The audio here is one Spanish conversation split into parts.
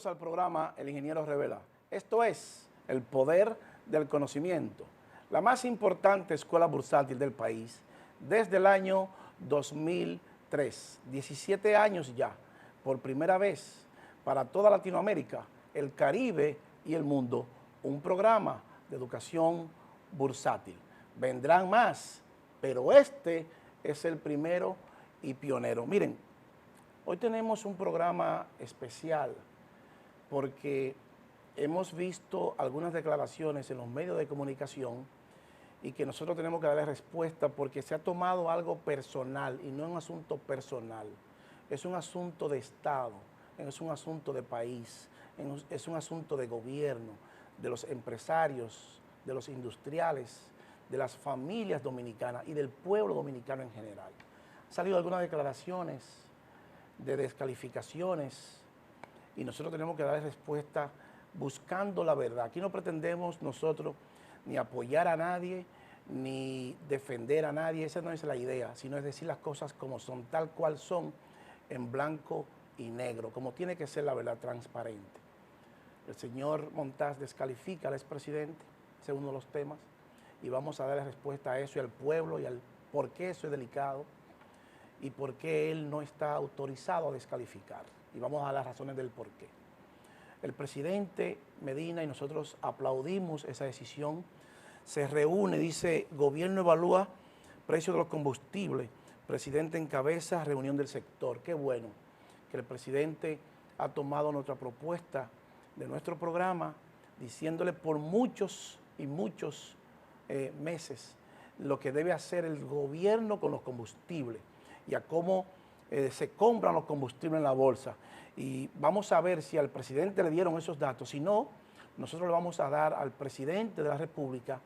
Bienvenidos al programa El Ingeniero Revela. Esto es el poder del conocimiento, la más importante escuela bursátil del país desde el año 2003, 17 años ya, por primera vez para toda Latinoamérica, el Caribe y el mundo, un programa de educación bursátil. Vendrán más, pero este es el primero y pionero. Miren, hoy tenemos un programa especial porque hemos visto algunas declaraciones en los medios de comunicación y que nosotros tenemos que darle respuesta porque se ha tomado algo personal y no es un asunto personal, es un asunto de Estado, es un asunto de país, es un asunto de gobierno, de los empresarios, de los industriales, de las familias dominicanas y del pueblo dominicano en general. Han salido algunas declaraciones de descalificaciones y nosotros tenemos que dar respuesta buscando la verdad. Aquí no pretendemos nosotros ni apoyar a nadie, ni defender a nadie, esa no es la idea, sino es decir las cosas como son, tal cual son, en blanco y negro, como tiene que ser la verdad, transparente. El señor Montaz descalifica al expresidente, ese es uno de los temas, y vamos a darle respuesta a eso y al pueblo y al por qué eso es delicado y por qué él no está autorizado a descalificar. Y vamos a dar las razones del por qué. El presidente Medina, y nosotros aplaudimos esa decisión, se reúne, dice, gobierno evalúa precio de los combustibles, presidente encabeza reunión del sector. Qué bueno que el presidente ha tomado nuestra propuesta de nuestro programa, diciéndole por muchos y muchos meses lo que debe hacer el gobierno con los combustibles y a cómo se compran los combustibles en la bolsa. Y vamos a ver si al presidente le dieron esos datos. Si no, nosotros le vamos a dar al presidente de la República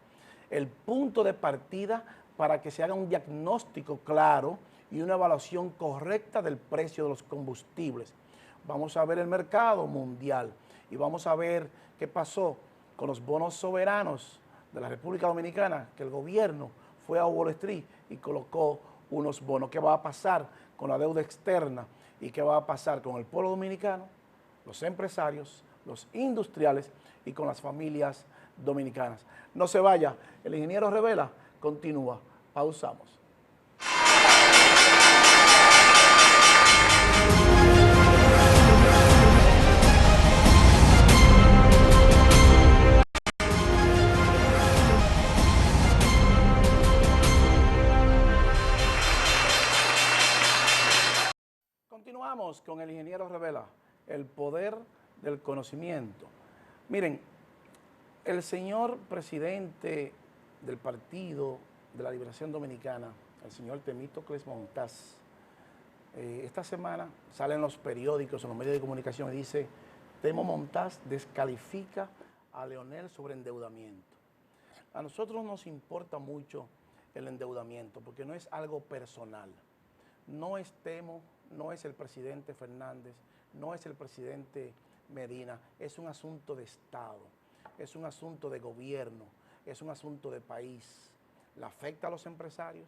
el punto de partida para que se haga un diagnóstico claro y una evaluación correcta del precio de los combustibles. Vamos a ver el mercado mundial y vamos a ver qué pasó con los bonos soberanos de la República Dominicana, que el gobierno fue a Wall Street y colocó unos bonos. ¿Qué va a pasar con la deuda externa y qué va a pasar con el pueblo dominicano, los empresarios, los industriales y con las familias dominicanas? No se vaya, el Ingeniero Revela continúa. Pausamos. Continuamos con el Ingeniero Revela, el poder del conocimiento. Miren, el señor presidente del Partido de la Liberación Dominicana, el señor Temístocles Montaz, esta semana sale en los periódicos, en los medios de comunicación y dice: Temo Montaz descalifica a Leonel sobre endeudamiento. A nosotros nos importa mucho el endeudamiento porque no es algo personal. No es Temo, no es el presidente Fernández, no es el presidente Medina, es un asunto de Estado, es un asunto de gobierno, es un asunto de país. Le afecta a los empresarios,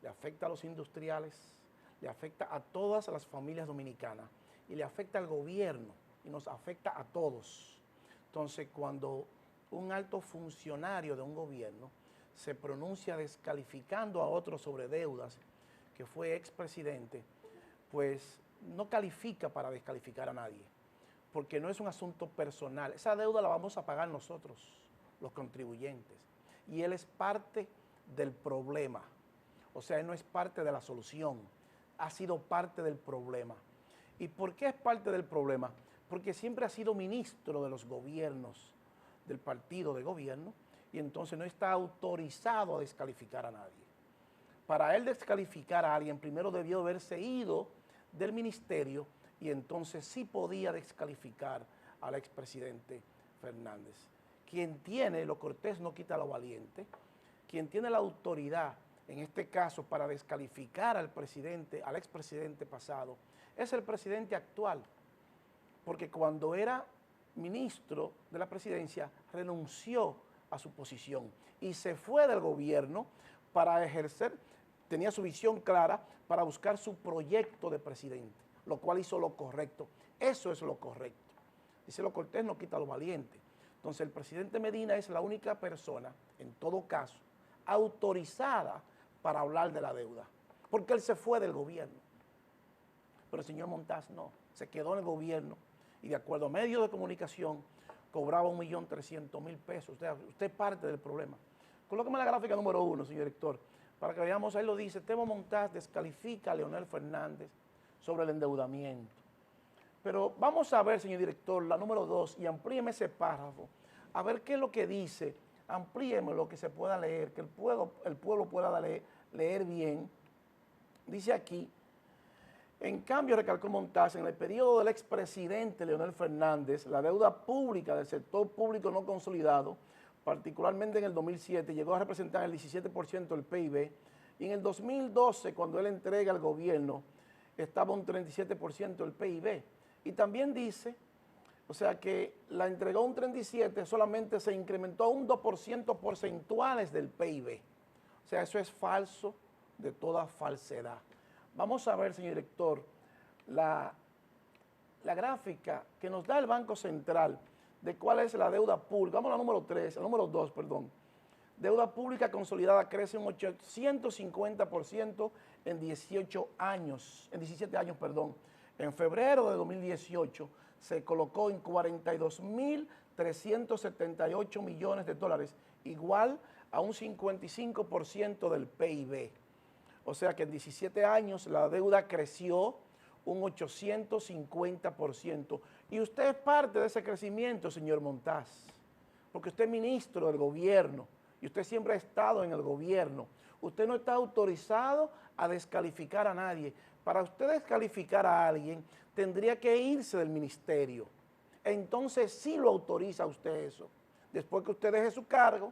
le afecta a los industriales, le afecta a todas las familias dominicanas y le afecta al gobierno y nos afecta a todos. Entonces, cuando un alto funcionario de un gobierno se pronuncia descalificando a otro sobre deudas, que fue expresidente, pues no califica para descalificar a nadie, porque no es un asunto personal. Esa deuda la vamos a pagar nosotros, los contribuyentes, y él es parte del problema. O sea, él no es parte de la solución, ha sido parte del problema. ¿Y por qué es parte del problema? Porque siempre ha sido ministro de los gobiernos, del partido de gobierno, y entonces no está autorizado a descalificar a nadie. Para él descalificar a alguien, primero debió haberse ido del ministerio y entonces sí podía descalificar al expresidente Fernández. Quien tiene, lo cortés no quita lo valiente, quien tiene la autoridad, en este caso, para descalificar al presidente, al expresidente pasado, es el presidente actual. Porque cuando era ministro de la presidencia, renunció a su posición y se fue del gobierno para ejercer, tenía su visión clara para buscar su proyecto de presidente, lo cual hizo lo correcto. Eso es lo correcto. Dice lo cortés no quita lo valiente. Entonces el presidente Medina es la única persona, en todo caso, autorizada para hablar de la deuda, porque él se fue del gobierno. Pero el señor Montaz no, se quedó en el gobierno y de acuerdo a medios de comunicación cobraba 1.300.000 pesos. Usted es parte del problema. Colóqueme la gráfica número 1, señor director, para que veamos, ahí lo dice, Temo Montaz descalifica a Leonel Fernández sobre el endeudamiento. Pero vamos a ver, señor director, la número 2, y amplíeme ese párrafo, a ver qué es lo que dice, amplíeme lo que se pueda leer, que el pueblo pueda leer bien. Dice aquí, en cambio, recalcó Montaz, en el periodo del expresidente Leonel Fernández, la deuda pública del sector público no consolidado, particularmente en el 2007, llegó a representar el 17% del PIB, y en el 2012, cuando él entrega al gobierno, estaba un 37% del PIB. Y también dice, o sea que la entregó un 37%, solamente se incrementó un 2% porcentuales del PIB. O sea, eso es falso de toda falsedad. Vamos a ver, señor director, la gráfica que nos da el Banco Central de cuál es la deuda pública. Vamos a la número 3, la número 2, perdón. Deuda pública consolidada crece un 850% en 17 años, perdón. En febrero de 2018 se colocó en 42.378 millones de dólares, igual a un 55% del PIB. O sea que en 17 años la deuda creció un 850%. Y usted es parte de ese crecimiento, señor Montaz, porque usted es ministro del gobierno y usted siempre ha estado en el gobierno. Usted no está autorizado a descalificar a nadie. Para usted descalificar a alguien, tendría que irse del ministerio. Entonces sí lo autoriza a usted eso. Después que usted deje su cargo,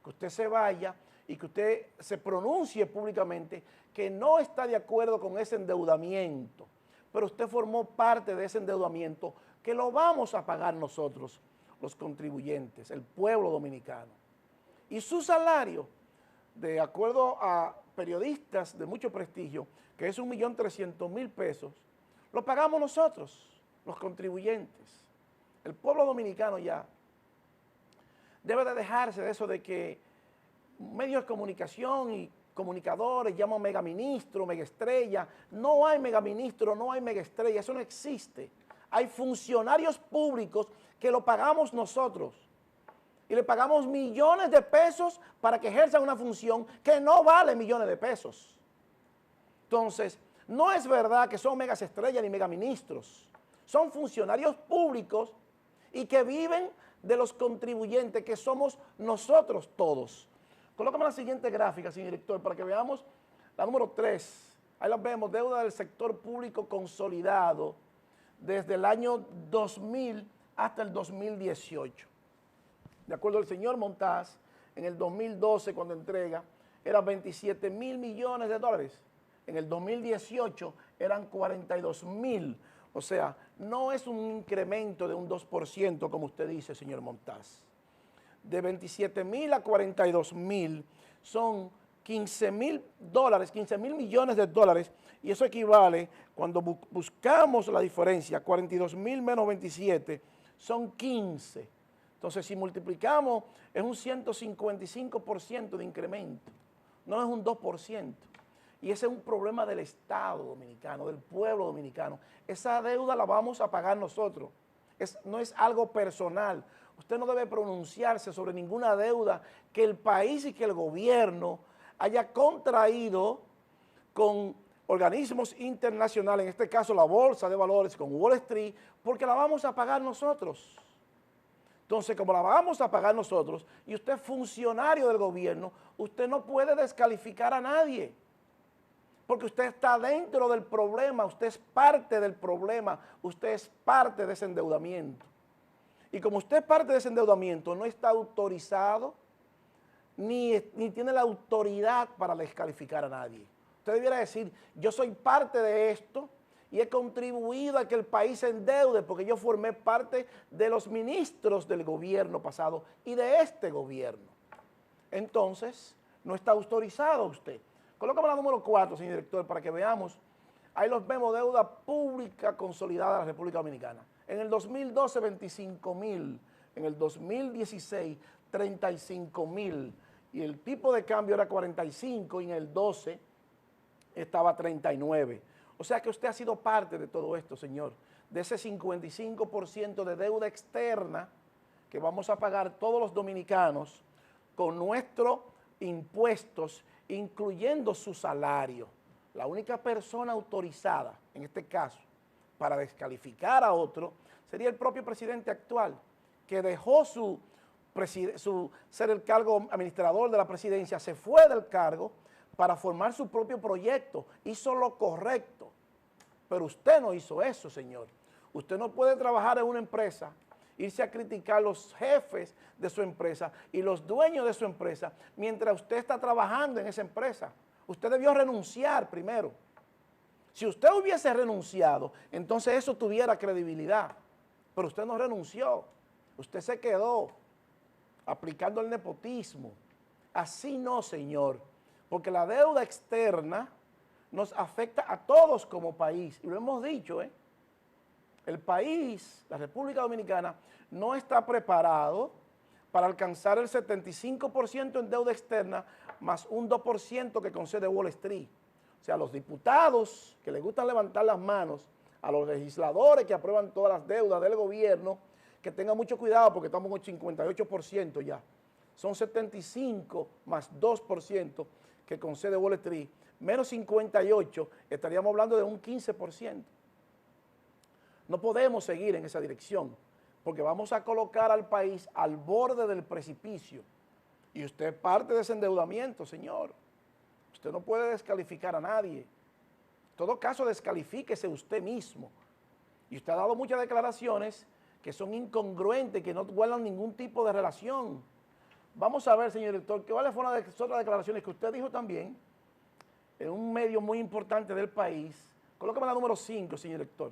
que usted se vaya y que usted se pronuncie públicamente que no está de acuerdo con ese endeudamiento, pero usted formó parte de ese endeudamiento que lo vamos a pagar nosotros, los contribuyentes, el pueblo dominicano. Y su salario, de acuerdo a periodistas de mucho prestigio, que es 1.300.000 pesos, lo pagamos nosotros, los contribuyentes. El pueblo dominicano ya debe de dejarse de eso de que medios de comunicación y comunicadores llaman megaministro, megaestrella. No hay megaministro, no hay megaestrella, eso no existe. Hay funcionarios públicos que lo pagamos nosotros y le pagamos millones de pesos para que ejerzan una función que no vale millones de pesos. Entonces, no es verdad que son megaestrellas ni megaministros, son funcionarios públicos y que viven de los contribuyentes, que somos nosotros todos. Colócame la siguiente gráfica, señor director, para que veamos la número 3. Ahí la vemos, deuda del sector público consolidado desde el año 2000 hasta el 2018. De acuerdo al señor Montaz, en el 2012, cuando entrega, eran 27.000 millones de dólares. En el 2018 eran 42.000. O sea, no es un incremento de un 2%, como usted dice, señor Montaz. De 27.000 a 42.000 son 15.000 dólares, 15.000 millones de dólares, y eso equivale, cuando buscamos la diferencia, 42.000 menos 27 son 15. Entonces, si multiplicamos, es un 155% de incremento, no es un 2%. Y ese es un problema del Estado dominicano, del pueblo dominicano. Esa deuda la vamos a pagar nosotros. No es algo personal. Usted no debe pronunciarse sobre ninguna deuda que el país y que el gobierno haya contraído con organismos internacionales, en este caso la Bolsa de Valores, con Wall Street, porque la vamos a pagar nosotros. Entonces, como la vamos a pagar nosotros y usted es funcionario del gobierno, usted no puede descalificar a nadie, porque usted está dentro del problema, usted es parte del problema, usted es parte de ese endeudamiento. Y como usted es parte de ese endeudamiento, no está autorizado ni tiene la autoridad para descalificar a nadie. Usted debiera decir, yo soy parte de esto y he contribuido a que el país se endeude porque yo formé parte de los ministros del gobierno pasado y de este gobierno. Entonces, no está autorizado usted. Colócame la número 4, señor director, para que veamos. Ahí los vemos, deuda pública consolidada de la República Dominicana. En el 2012, 25.000. En el 2016, 35.000. Y el tipo de cambio era 45 y en el 12 estaba 39. O sea que usted ha sido parte de todo esto, señor. De ese 55% de deuda externa que vamos a pagar todos los dominicanos con nuestros impuestos, incluyendo su salario. La única persona autorizada, en este caso, para descalificar a otro, sería el propio presidente actual, que dejó ser el cargo administrador de la presidencia, se fue del cargo para formar su propio proyecto, hizo lo correcto. Pero usted no hizo eso, señor. Usted no puede trabajar en una empresa, irse a criticar a los jefes de su empresa y los dueños de su empresa mientras usted está trabajando en esa empresa. Usted debió renunciar primero. Si usted hubiese renunciado, entonces eso tuviera credibilidad. Pero usted no renunció. Usted se quedó aplicando el nepotismo. Así no, señor. Porque la deuda externa nos afecta a todos como país. Y lo hemos dicho, ¿eh? El país, la República Dominicana, no está preparado para alcanzar el 75% en deuda externa más un 2% que concede Wall Street. O sea, los diputados que les gustan levantar las manos, a los legisladores que aprueban todas las deudas del gobierno, que tengan mucho cuidado porque estamos con 58% ya. Son 75 más 2% que concede Wall Street, menos 58, estaríamos hablando de un 15%. No podemos seguir en esa dirección, porque vamos a colocar al país al borde del precipicio. Y usted es parte de ese endeudamiento, señor. Usted no puede descalificar a nadie. En todo caso, descalifíquese usted mismo. Y usted ha dado muchas declaraciones que son incongruentes, que no guardan ningún tipo de relación. Vamos a ver, señor director, cuáles fueron las otras declaraciones que usted dijo también en un medio muy importante del país. Colóqueme la número 5, señor director.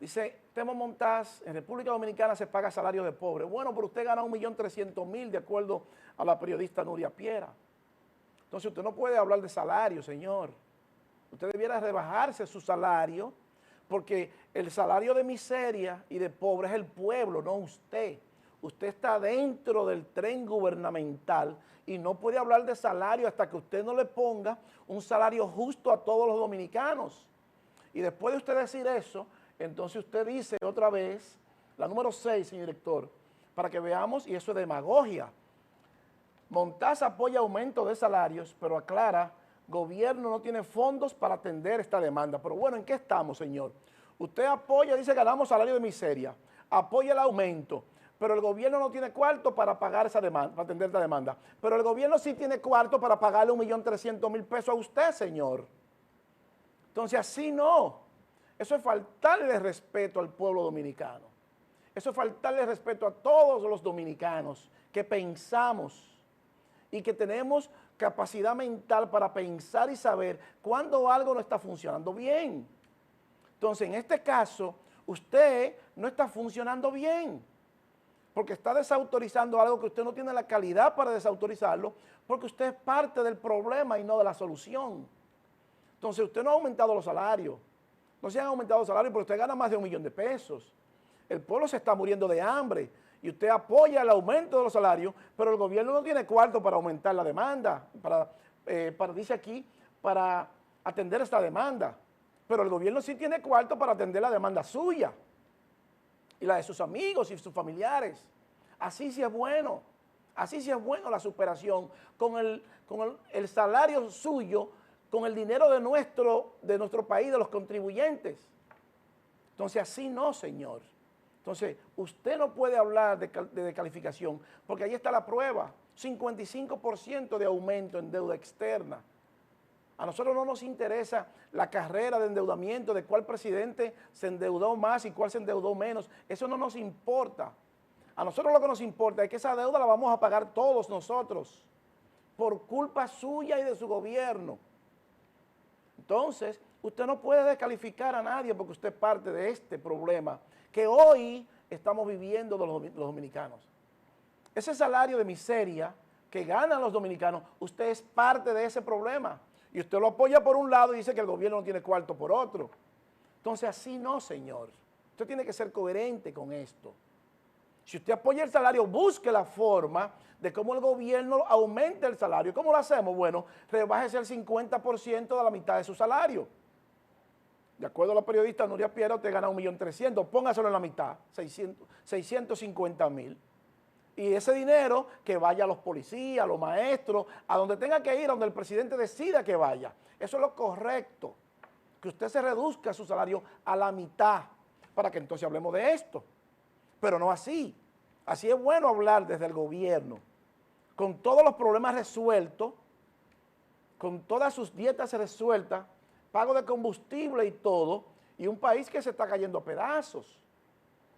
Dice, Temo Montaz, en República Dominicana se paga salario de pobre. Bueno, pero usted gana 1.300.000 de acuerdo a la periodista Nuria Piera. Entonces usted no puede hablar de salario, señor. Usted debiera rebajarse su salario, porque el salario de miseria y de pobre es el pueblo, no usted. Usted está dentro del tren gubernamental y no puede hablar de salario hasta que usted no le ponga un salario justo a todos los dominicanos. Y después de usted decir eso, entonces usted dice otra vez, la número 6, señor director, para que veamos, y eso es demagogia. Montaz apoya aumento de salarios, pero aclara, gobierno no tiene fondos para atender esta demanda. Pero bueno, ¿en qué estamos, señor? Usted apoya, dice, ganamos salario de miseria, apoya el aumento, pero el gobierno no tiene cuarto para pagar esa demanda, para atender esta demanda. Pero el gobierno sí tiene cuarto para pagarle 1.300.000 pesos a usted, señor. Entonces, así no. Eso es faltarle respeto al pueblo dominicano. Eso es faltarle respeto a todos los dominicanos que pensamos y que tenemos capacidad mental para pensar y saber cuándo algo no está funcionando bien. Entonces, en este caso, usted no está funcionando bien, porque está desautorizando algo que usted no tiene la calidad para desautorizarlo, porque usted es parte del problema y no de la solución. Entonces, usted no ha aumentado los salarios. No se han aumentado los salarios, pero usted gana más de 1 millón de pesos. El pueblo se está muriendo de hambre y usted apoya el aumento de los salarios, pero el gobierno no tiene cuarto para aumentar la demanda, dice aquí, para atender esta demanda. Pero el gobierno sí tiene cuarto para atender la demanda suya y la de sus amigos y sus familiares. Así sí es bueno. Así sí es bueno la superación con el salario suyo, con el dinero de nuestro país, de los contribuyentes. Entonces, así no, señor. Entonces, usted no puede hablar de descalificación, porque ahí está la prueba, 55% de aumento en deuda externa. A nosotros no nos interesa la carrera de endeudamiento, de cuál presidente se endeudó más y cuál se endeudó menos. Eso no nos importa. A nosotros lo que nos importa es que esa deuda la vamos a pagar todos nosotros, por culpa suya y de su gobierno. Entonces, usted no puede descalificar a nadie porque usted es parte de este problema que hoy estamos viviendo los dominicanos. Ese salario de miseria que ganan los dominicanos, usted es parte de ese problema. Y usted lo apoya por un lado y dice que el gobierno no tiene cuarto por otro. Entonces, así no, señor. Usted tiene que ser coherente con esto. Si usted apoya el salario, busque la forma de cómo el gobierno aumente el salario. ¿Cómo lo hacemos? Bueno, rebájese el 50% de la mitad de su salario. De acuerdo a la periodista Nuria Piera, usted gana 1.300.000, póngaselo en la mitad, 650.000. Y ese dinero que vaya a los policías, a los maestros, a donde tenga que ir, a donde el presidente decida que vaya. Eso es lo correcto, que usted se reduzca su salario a la mitad, para que entonces hablemos de esto. Pero no así. Así es bueno hablar desde el gobierno, con todos los problemas resueltos, con todas sus dietas resueltas, pago de combustible y todo, y un país que se está cayendo a pedazos.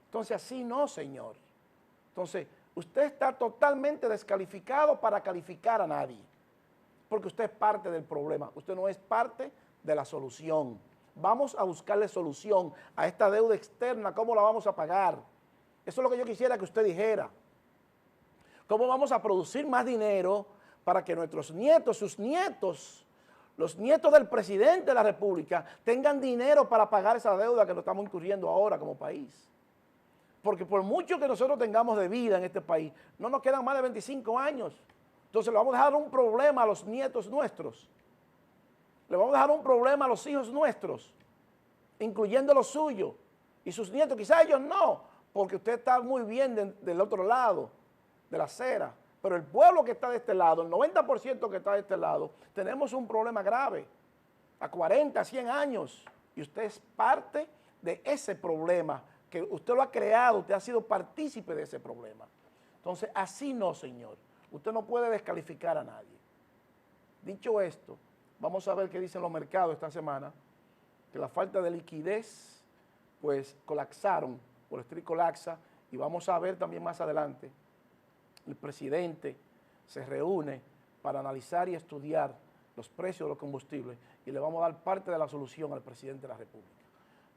Entonces así no, señor. Entonces, usted está totalmente descalificado para calificar a nadie, porque usted es parte del problema, usted no es parte de la solución. Vamos a buscarle solución a esta deuda externa, ¿cómo la vamos a pagar? Eso es lo que yo quisiera que usted dijera. ¿Cómo vamos a producir más dinero para que nuestros nietos, sus nietos, los nietos del presidente de la República tengan dinero para pagar esa deuda que nos estamos incurriendo ahora como país? Porque por mucho que nosotros tengamos de vida en este país, no nos quedan más de 25 años. Entonces le vamos a dejar un problema a los nietos nuestros. Le vamos a dejar un problema a los hijos nuestros, incluyendo los suyos. Y sus nietos, quizás ellos no, porque usted está muy bien del otro lado de la acera. Pero el pueblo que está de este lado, el 90% que está de este lado, tenemos un problema grave. A 40, 100 años. Y usted es parte de ese problema, que usted lo ha creado, usted ha sido partícipe de ese problema. Entonces, así no, señor. Usted no puede descalificar a nadie. Dicho esto, vamos a ver qué dicen los mercados esta semana, que la falta de liquidez, pues colapsaron, Wall Street colapsa, y vamos a ver también más adelante, el presidente se reúne para analizar y estudiar los precios de los combustibles y le vamos a dar parte de la solución al presidente de la República.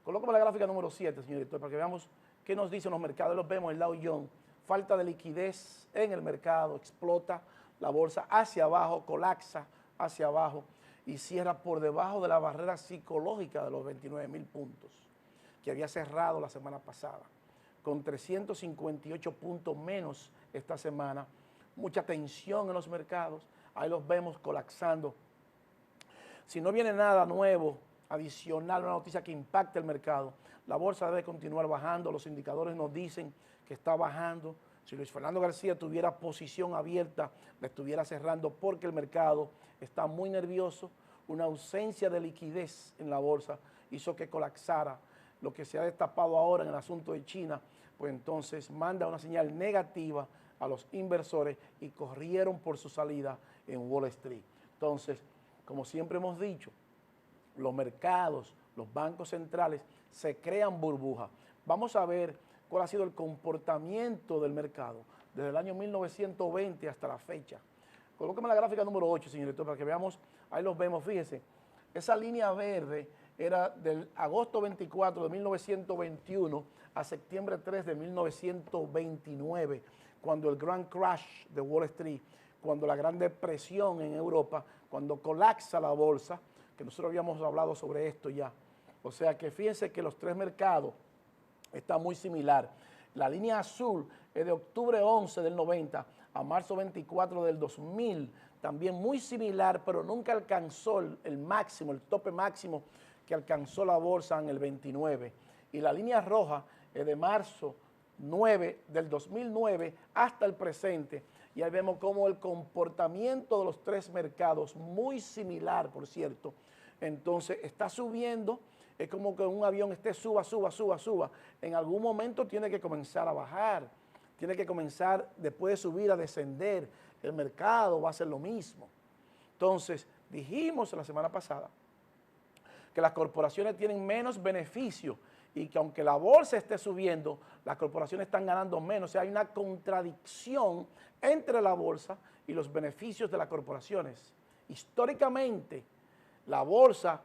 Colócame la gráfica número 7, señor director, para que veamos qué nos dicen los mercados. Los vemos, el Dow Jones, falta de liquidez en el mercado, explota la bolsa hacia abajo, colapsa hacia abajo y cierra por debajo de la barrera psicológica de los 29.000 puntos, que había cerrado la semana pasada, con 358 puntos menos esta semana. Mucha tensión en los mercados, ahí los vemos colapsando. Si no viene nada nuevo, adicional, una noticia que impacte el mercado, la bolsa debe continuar bajando, los indicadores nos dicen que está bajando. Si Luis Fernando García tuviera posición abierta, la estuviera cerrando porque el mercado está muy nervioso, una ausencia de liquidez en la bolsa hizo que colapsara. Lo que se ha destapado ahora en el asunto de China, pues entonces manda una señal negativa a los inversores y corrieron por su salida en Wall Street. Entonces, como siempre hemos dicho, los mercados, los bancos centrales se crean burbujas. Vamos a ver cuál ha sido el comportamiento del mercado desde el año 1920 hasta la fecha. Colóqueme la gráfica número 8, señor director, para que veamos, ahí los vemos, fíjense, esa línea verde era del agosto 24 de 1921 a septiembre 3 de 1929, cuando el Grand Crash de Wall Street, cuando la Gran Depresión en Europa, cuando colapsa la bolsa, que nosotros habíamos hablado sobre esto ya. O sea que fíjense que los tres mercados están muy similar. La línea azul es de octubre 11 del 90 a marzo 24 del 2000, también muy similar, pero nunca alcanzó el máximo, el tope máximo que alcanzó la bolsa en el 29. Y la línea roja es de marzo 9 del 2009 hasta el presente. Y ahí vemos cómo el comportamiento de los tres mercados, muy similar, por cierto, entonces está subiendo. Es como que un avión esté suba. En algún momento tiene que comenzar a bajar, tiene que comenzar después de subir a descender. El mercado va a hacer lo mismo. Entonces, dijimos la semana pasada que las corporaciones tienen menos beneficio y que aunque la bolsa esté subiendo, las corporaciones están ganando menos. O sea, hay una contradicción entre la bolsa y los beneficios de las corporaciones. Históricamente, la bolsa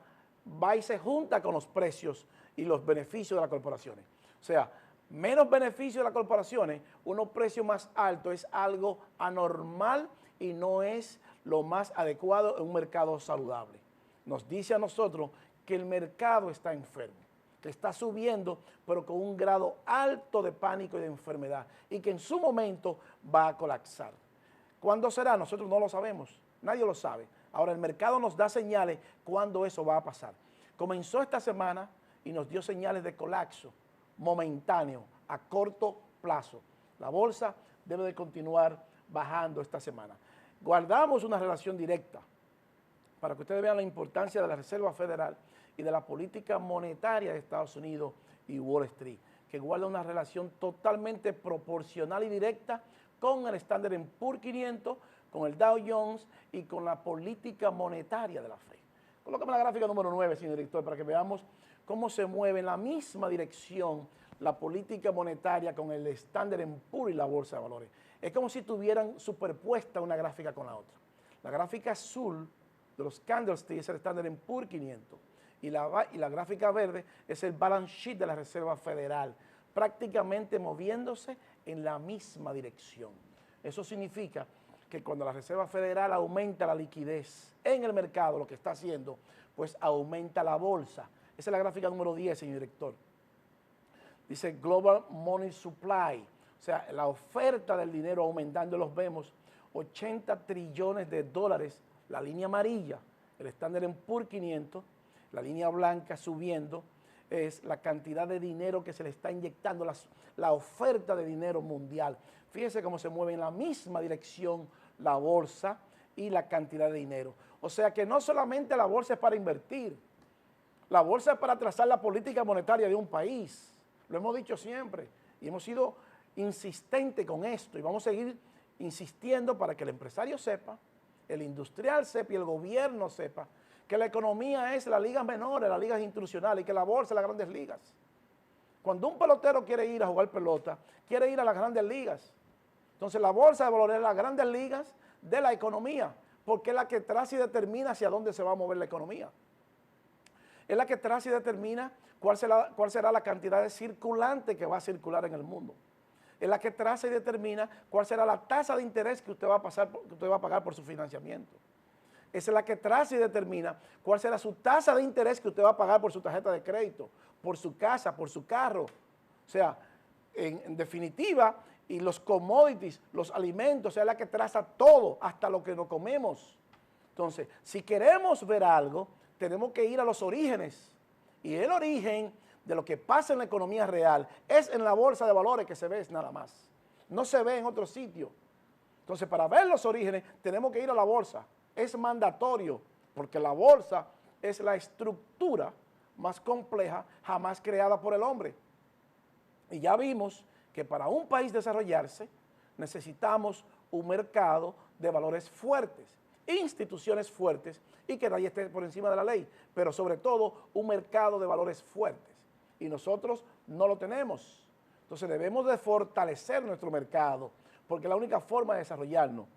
va y se junta con los precios y los beneficios de las corporaciones. O sea, menos beneficios de las corporaciones, unos precios más altos, es algo anormal y no es lo más adecuado en un mercado saludable. Nos dice a nosotros que el mercado está enfermo, que está subiendo, pero con un grado alto de pánico y de enfermedad, y que en su momento va a colapsar. ¿Cuándo será? Nosotros no lo sabemos, nadie lo sabe. Ahora el mercado nos da señales cuándo eso va a pasar. Comenzó esta semana y nos dio señales de colapso momentáneo, a corto plazo. La bolsa debe de continuar bajando esta semana. Guardamos una relación directa para que ustedes vean la importancia de la Reserva Federal y de la política monetaria de Estados Unidos y Wall Street, que guarda una relación totalmente proporcional y directa con el Standard & Poor's 500, con el Dow Jones y con la política monetaria de la Fed. Colócame la gráfica número 9, señor director, para que veamos cómo se mueve en la misma dirección la política monetaria con el Standard & Poor's y la Bolsa de Valores. Es como si tuvieran superpuesta una gráfica con la otra. La gráfica azul de los candlesticks es el Standard & Poor's 500 y la gráfica verde es el balance sheet de la Reserva Federal, prácticamente moviéndose en la misma dirección. Eso significa que cuando la Reserva Federal aumenta la liquidez en el mercado, lo que está haciendo, pues aumenta la bolsa. Esa es la gráfica número 10, señor director. Dice Global Money Supply, o sea, la oferta del dinero aumentando, los vemos, 80 trillones de dólares, la línea amarilla, el Standard & Poor's 500, la línea blanca subiendo, es la cantidad de dinero que se le está inyectando, la oferta de dinero mundial. Fíjese cómo se mueve en la misma dirección la bolsa y la cantidad de dinero. O sea que no solamente la bolsa es para invertir, la bolsa es para trazar la política monetaria de un país. Lo hemos dicho siempre y hemos sido insistentes con esto y vamos a seguir insistiendo para que el empresario sepa, el industrial sepa y el gobierno sepa que la economía es las ligas menores, las ligas institucionales y que la bolsa es las grandes ligas. Cuando un pelotero quiere ir a jugar pelota, quiere ir a las grandes ligas. Entonces la bolsa de valores es las grandes ligas de la economía, porque es la que traza y determina hacia dónde se va a mover la economía. Es la que traza y determina cuál será la cantidad de circulante que va a circular en el mundo. Es la que traza y determina cuál será la tasa de interés que usted va a pagar por su financiamiento. Esa es la que traza y determina cuál será su tasa de interés que usted va a pagar por su tarjeta de crédito, por su casa, por su carro. O sea, en definitiva, y los commodities, los alimentos, o sea, es la que traza todo, hasta lo que no comemos. Entonces, si queremos ver algo, tenemos que ir a los orígenes. Y el origen de lo que pasa en la economía real es en la bolsa de valores que se ve nada más. No se ve en otro sitio. Entonces, para ver los orígenes, tenemos que ir a la bolsa. Es mandatorio, porque la bolsa es la estructura más compleja jamás creada por el hombre. Y ya vimos que para un país desarrollarse necesitamos un mercado de valores fuertes, instituciones fuertes y que nadie esté por encima de la ley, pero sobre todo un mercado de valores fuertes. Y nosotros no lo tenemos. Entonces debemos de fortalecer nuestro mercado, porque es la única forma de desarrollarnos.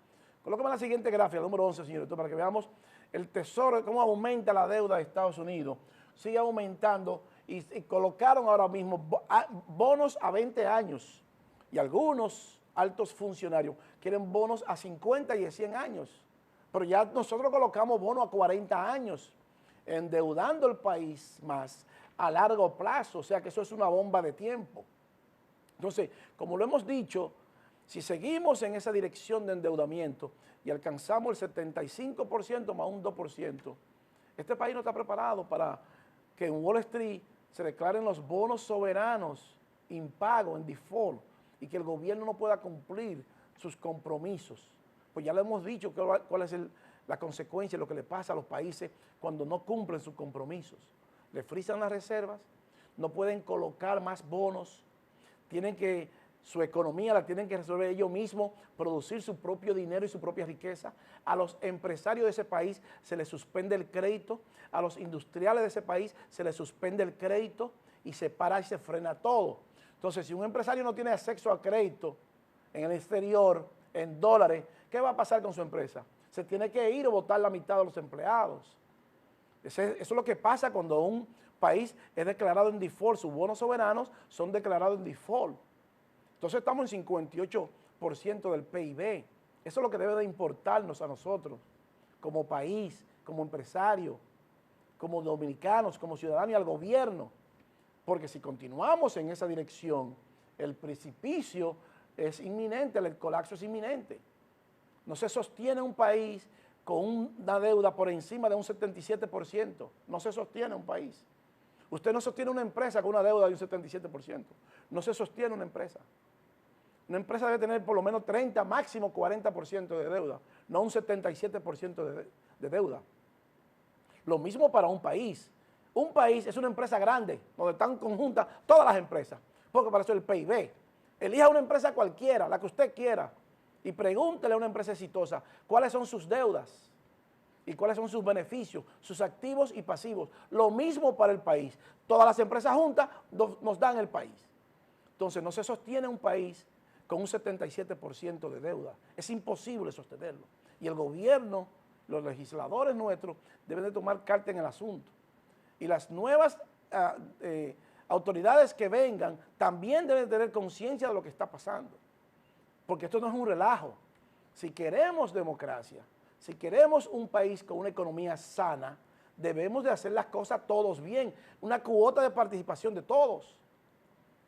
Colóqueme la siguiente gráfica, número 11, señor, para que veamos el tesoro, cómo aumenta la deuda de Estados Unidos. Sigue aumentando y colocaron ahora mismo bonos a 20 años. Y algunos altos funcionarios quieren bonos a 50 y a 100 años. Pero ya nosotros colocamos bonos a 40 años, endeudando el país más a largo plazo. O sea que eso es una bomba de tiempo. Entonces, como lo hemos dicho, si seguimos en esa dirección de endeudamiento y alcanzamos el 75% más un 2%, este país no está preparado para que en Wall Street se declaren los bonos soberanos impagos, en default, y que el gobierno no pueda cumplir sus compromisos. Pues ya le hemos dicho cuál es la consecuencia de lo que le pasa a los países cuando no cumplen sus compromisos. Le frisan las reservas, no pueden colocar más bonos, su economía la tienen que resolver ellos mismos, producir su propio dinero y su propia riqueza. A los empresarios de ese país se les suspende el crédito, a los industriales de ese país se les suspende el crédito y se para y se frena todo. Entonces, si un empresario no tiene acceso a crédito en el exterior, en dólares, ¿qué va a pasar con su empresa? Se tiene que ir o botar la mitad de los empleados. Eso es lo que pasa cuando un país es declarado en default, sus bonos soberanos son declarados en default. Entonces estamos en 58% del PIB. Eso es lo que debe de importarnos a nosotros, como país, como empresario, como dominicanos, como ciudadanos y al gobierno. porque si continuamos en esa dirección, el precipicio es inminente, el colapso es inminente. No se sostiene un país con una deuda por encima de un 77%. No se sostiene un país. Usted no sostiene una empresa con una deuda de un 77%. No se sostiene una empresa. Una empresa debe tener por lo menos 30, máximo 40% de deuda, no un 77% de deuda. Lo mismo para un país. Un país es una empresa grande, donde están conjuntas todas las empresas, porque para eso es el PIB. Elija una empresa cualquiera, la que usted quiera, y pregúntele a una empresa exitosa cuáles son sus deudas y cuáles son sus beneficios, sus activos y pasivos. Lo mismo para el país. Todas las empresas juntas nos dan el país. Entonces no se sostiene un país con un 77% de deuda. Es imposible sostenerlo. Y el gobierno, los legisladores nuestros, deben de tomar carta en el asunto. Y las nuevas autoridades que vengan también deben tener conciencia de lo que está pasando. Porque esto no es un relajo. Si queremos democracia, si queremos un país con una economía sana, debemos de hacer las cosas todos bien. Una cuota de participación de todos,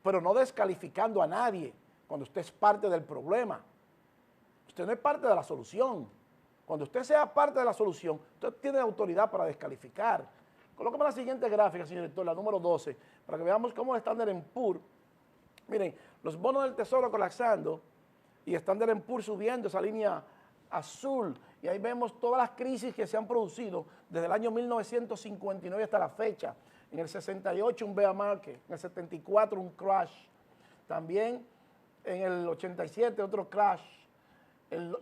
pero no descalificando a nadie cuando usted es parte del problema. Usted no es parte de la solución. Cuando usted sea parte de la solución, usted tiene autoridad para descalificar. Colóqueme la siguiente gráfica, señor director, la número 12, para que veamos cómo Standard & Poor's, miren, los bonos del Tesoro colapsando y Standard & Poor's subiendo esa línea azul, y ahí vemos todas las crisis que se han producido desde el año 1959 hasta la fecha. En el 68 un bear market, en el 74 un crash, también en el 87 otro crash,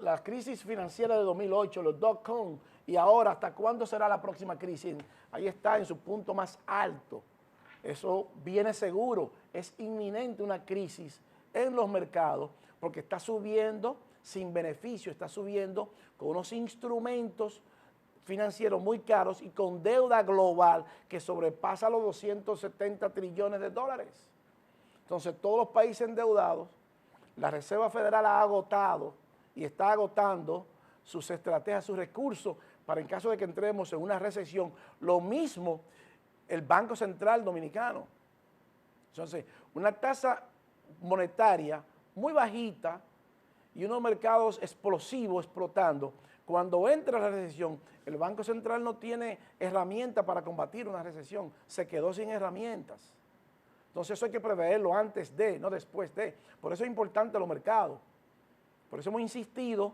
la crisis financiera de 2008, los dot-com, y ahora, ¿hasta cuándo será la próxima crisis? Ahí está en su punto más alto. Eso viene seguro, es inminente una crisis en los mercados, porque está subiendo sin beneficio, está subiendo con unos instrumentos financieros muy caros y con deuda global que sobrepasa los 270 trillones de dólares. Entonces, todos los países endeudados, la Reserva Federal ha agotado y está agotando sus estrategias, sus recursos, para en caso de que entremos en una recesión. Lo mismo el Banco Central Dominicano. Entonces, una tasa monetaria muy bajita y unos mercados explosivos explotando. Cuando entra la recesión, el Banco Central no tiene herramientas para combatir una recesión, se quedó sin herramientas. Entonces eso hay que preverlo antes de, no después de. Por eso es importante los mercados. Por eso hemos insistido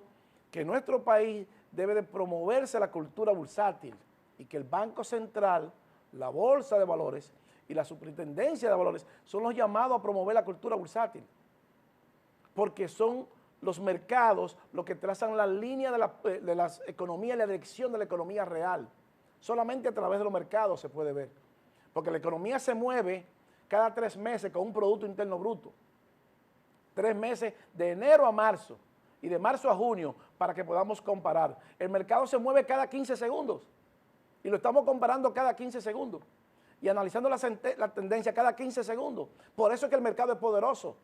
que en nuestro país debe de promoverse la cultura bursátil y que el Banco Central, la Bolsa de Valores y la Superintendencia de Valores son los llamados a promover la cultura bursátil, porque son los mercados los que trazan la línea de las economías y la dirección de la economía real. Solamente a través de los mercados se puede ver, porque la economía se mueve cada 3 meses con un Producto Interno Bruto. 3 meses de enero a marzo y de marzo a junio para que podamos comparar. El mercado se mueve cada 15 segundos y lo estamos comparando cada 15 segundos y analizando la tendencia cada 15 segundos. Por eso es que el mercado es poderoso,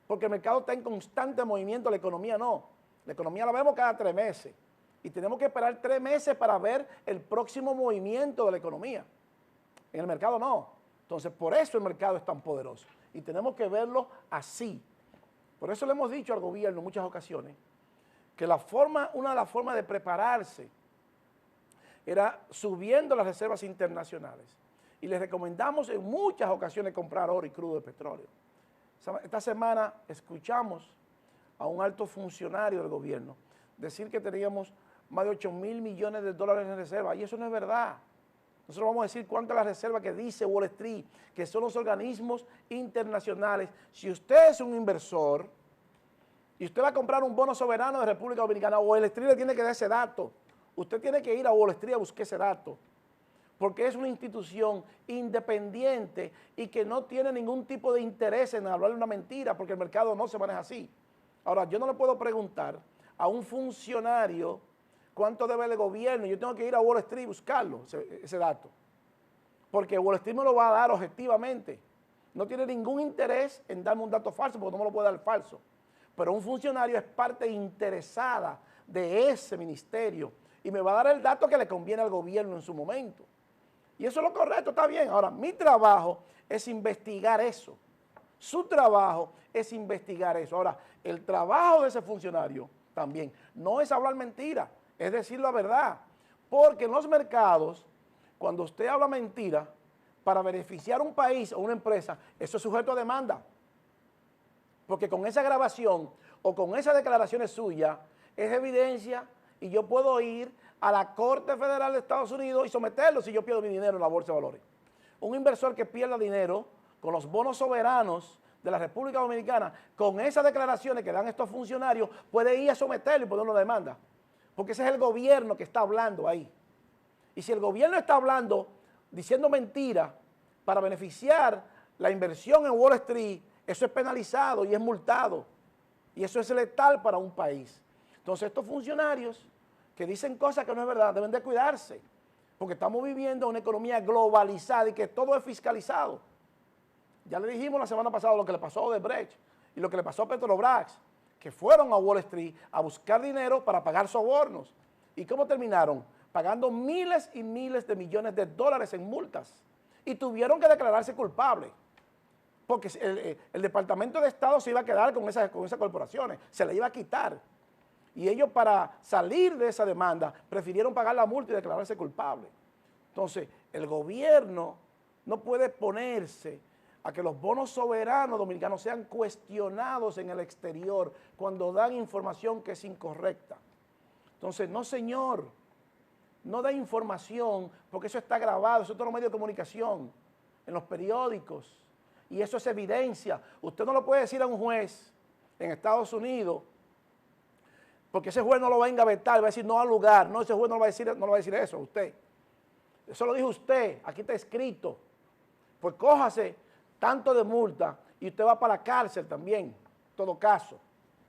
porque el mercado está en constante movimiento, la economía no. La economía la vemos cada 3 meses y tenemos que esperar 3 meses para ver el próximo movimiento de la economía. En el mercado no. Entonces, por eso el mercado es tan poderoso y tenemos que verlo así. Por eso le hemos dicho al gobierno en muchas ocasiones que una de las formas de prepararse era subiendo las reservas internacionales. Y les recomendamos en muchas ocasiones comprar oro y crudo de petróleo. Esta semana escuchamos a un alto funcionario del gobierno decir que teníamos más de 8.000 millones de dólares en reserva, y eso no es verdad. Nosotros vamos a decir cuánta es la reserva que dice Wall Street, que son los organismos internacionales. Si usted es un inversor y usted va a comprar un bono soberano de República Dominicana, Wall Street le tiene que dar ese dato. Usted tiene que ir a Wall Street a buscar ese dato, porque es una institución independiente y que no tiene ningún tipo de interés en hablarle una mentira, porque el mercado no se maneja así. Ahora, yo no le puedo preguntar a un funcionario cuánto debe el gobierno, yo tengo que ir a Wall Street y buscarlo, ese dato, porque Wall Street me lo va a dar objetivamente. No tiene ningún interés en darme un dato falso, porque no me lo puede dar falso. Pero un funcionario es parte interesada de ese ministerio y me va a dar el dato que le conviene al gobierno en su momento. Y eso es lo correcto, está bien. Ahora, mi trabajo es investigar eso. Su trabajo es investigar eso. Ahora, el trabajo de ese funcionario también no es hablar mentira, es decir la verdad. Porque en los mercados, cuando usted habla mentira, para beneficiar a un país o una empresa, eso es sujeto a demanda. Porque con esa grabación o con esas declaraciones suyas es evidencia y yo puedo ir a la Corte Federal de Estados Unidos y someterlo si yo pierdo mi dinero en la Bolsa de Valores. Un inversor que pierda dinero con los bonos soberanos de la República Dominicana, con esas declaraciones que dan estos funcionarios, puede ir a someterlo y poner una demanda. Porque ese es el gobierno que está hablando ahí. Y si el gobierno está hablando, diciendo mentiras para beneficiar la inversión en Wall Street, eso es penalizado y es multado. Y eso es letal para un país. Entonces estos funcionarios que dicen cosas que no es verdad deben de cuidarse. Porque estamos viviendo una economía globalizada y que todo es fiscalizado. Ya le dijimos la semana pasada lo que le pasó a Odebrecht y lo que le pasó a Petrobras, que fueron a Wall Street a buscar dinero para pagar sobornos. ¿Y cómo terminaron? Pagando miles y miles de millones de dólares en multas. Y tuvieron que declararse culpables. Porque el Departamento de Estado se iba a quedar con esas corporaciones, se le iba a quitar. Y ellos, para salir de esa demanda, prefirieron pagar la multa y declararse culpables. Entonces, el gobierno no puede ponerse a que los bonos soberanos dominicanos sean cuestionados en el exterior cuando dan información que es incorrecta. Entonces, no señor, no da información porque eso está grabado, eso está en los medios de comunicación, en los periódicos, y eso es evidencia. Usted no lo puede decir a un juez en Estados Unidos porque ese juez no lo va a engavetar, va a decir no al lugar, no, ese juez no le va a decir eso a usted. Eso lo dijo usted, aquí está escrito. Pues cójase tanto de multa y usted va para la cárcel también, en todo caso,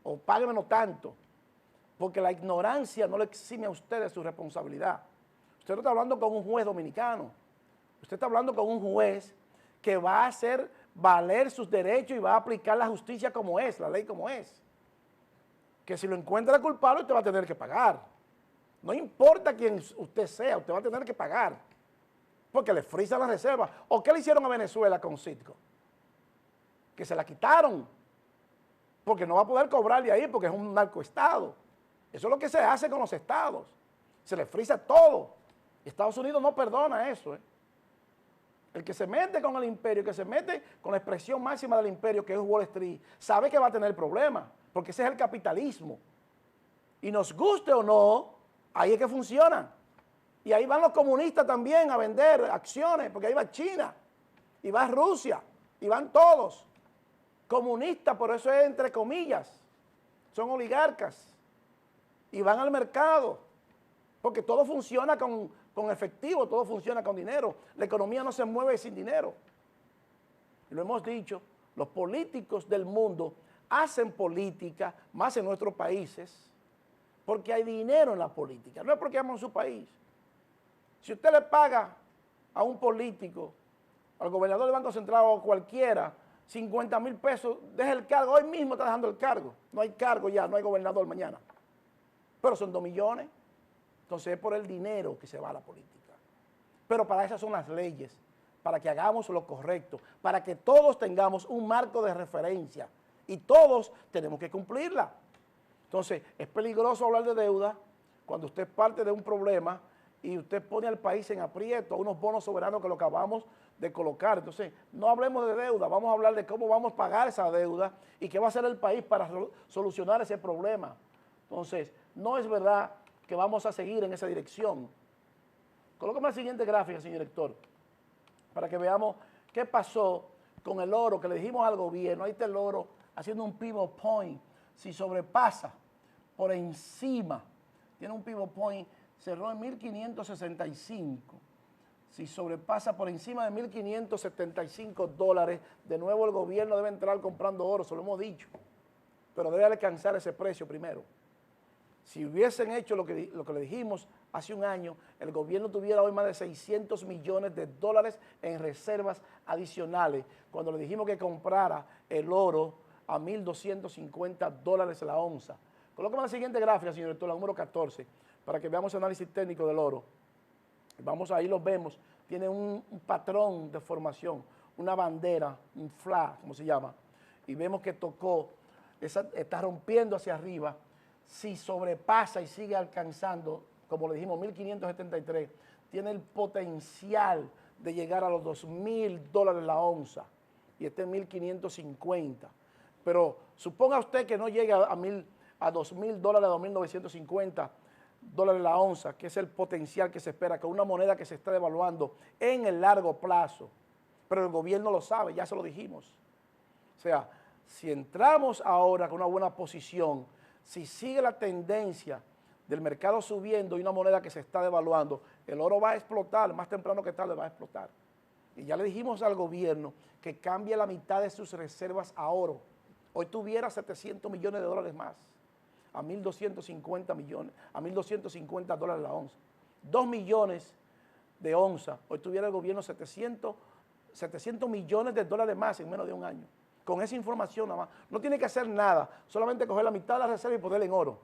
o pague menos tanto, porque la ignorancia no le exime a usted de su responsabilidad. Usted no está hablando con un juez dominicano, usted está hablando con un juez que va a hacer valer sus derechos y va a aplicar la justicia como es, la ley como es. Que si lo encuentra culpable, usted va a tener que pagar. No importa quién usted sea, usted va a tener que pagar. Porque le frisan las reservas. ¿O qué le hicieron a Venezuela con Citgo? Que se la quitaron. Porque no va a poder cobrar de ahí porque es un narcoestado. Eso es lo que se hace con los estados. Se le frisa todo. Estados Unidos no perdona eso. El que se mete con el imperio, el que se mete con la expresión máxima del imperio, que es Wall Street, sabe que va a tener problemas. Porque ese es el capitalismo. Y nos guste o no, ahí es que funciona. Y ahí van los comunistas también a vender acciones, porque ahí va China, y va Rusia, y van todos. Comunistas, por eso es entre comillas, son oligarcas. Y van al mercado, porque todo funciona con efectivo, todo funciona con dinero. La economía no se mueve sin dinero. Y lo hemos dicho, los políticos del mundo hacen política, más en nuestros países, porque hay dinero en la política, no es porque aman su país. Si usted le paga a un político, al gobernador del Banco Central o cualquiera, 50,000 pesos, deja el cargo, hoy mismo está dejando el cargo, no hay cargo ya, no hay gobernador mañana, pero son 2 millones, entonces es por el dinero que se va a la política. Pero para esas son las leyes, para que hagamos lo correcto, para que todos tengamos un marco de referencia, y todos tenemos que cumplirla. Entonces, es peligroso hablar de deuda cuando usted parte de un problema y usted pone al país en aprieto, a unos bonos soberanos que lo acabamos de colocar. Entonces, no hablemos de deuda, vamos a hablar de cómo vamos a pagar esa deuda y qué va a hacer el país para solucionar ese problema. Entonces, no es verdad que vamos a seguir en esa dirección. Colócame la siguiente gráfica, señor director, para que veamos qué pasó con el oro que le dijimos al gobierno. Ahí está el oro haciendo un pivot point, si sobrepasa por encima, tiene un pivot point, cerró en 1.565, si sobrepasa por encima de 1.575 dólares, de nuevo el gobierno debe entrar comprando oro, se lo hemos dicho, pero debe alcanzar ese precio primero. Si hubiesen hecho lo que le dijimos hace un año, el gobierno tuviera hoy más de 600 millones de dólares en reservas adicionales, cuando le dijimos que comprara el oro a 1.250 dólares la onza. Colócame la siguiente gráfica, señor director, la número 14, para que veamos el análisis técnico del oro. Vamos ahí, los vemos, tiene un patrón de formación, una bandera, un flag, como se llama, y vemos que tocó, está rompiendo hacia arriba. Si sobrepasa y sigue alcanzando, como le dijimos, 1.573, tiene el potencial de llegar a los $2.000 la onza, y este es 1.550. Pero suponga usted que no llegue a $2.000, a $2.950 la onza, que es el potencial que se espera, con una moneda que se está devaluando en el largo plazo. Pero el gobierno lo sabe, ya se lo dijimos. O sea, si entramos ahora con una buena posición, si sigue la tendencia del mercado subiendo y una moneda que se está devaluando, el oro va a explotar, más temprano que tarde va a explotar. Y ya le dijimos al gobierno que cambie la mitad de sus reservas a oro. Hoy tuviera $700 millones más, a 1.250 millones, a $1.250 la onza. 2 millones de onza, hoy tuviera el gobierno 700 millones de dólares más en menos de un año. Con esa información nada más. No tiene que hacer nada, solamente coger la mitad de la reserva y ponerla en oro.